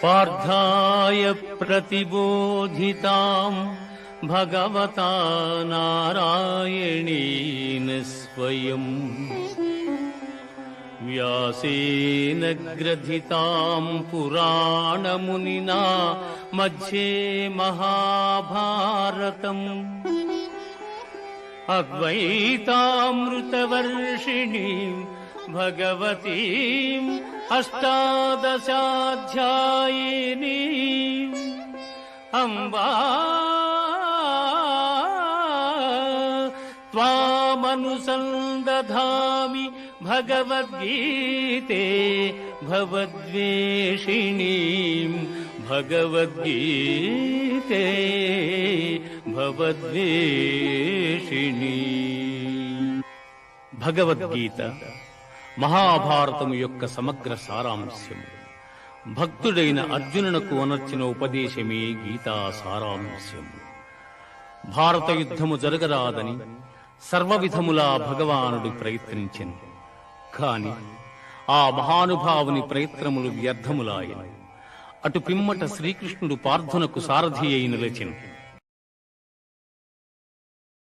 పార్థాయ ప్రతిబోధితాం భగవతా నారాయణేన స్వయం వ్యాసేన గ్రథితాం పురాణమునినా మధ్యే మహాభారతం అద్వైతామృతవర్షిణీం భగవతీం అష్టాదశాధ్యాయినీం అంబా త్వామనుసందధామి భగవద్గీతే భవద్వేషిణీం భగవద్గీతే భవద్వేషిణీం. భగవద్గీత మహాభారతము యొక్క సమగ్ర సారాంశము. భక్తుడైన అర్జునునకు అనర్చిన ఉపదేశమే గీతా సారాంశము. భారత యుద్ధము జరగరాదని సర్వవిధములా భగవానుడు ప్రయత్నించెను. కాని ఆ మహానుభావుని ప్రయత్నములు వ్యర్థములాయను. అటు పిమ్మట శ్రీకృష్ణుడు పార్థునకు సారథి అయి నిలిచెను.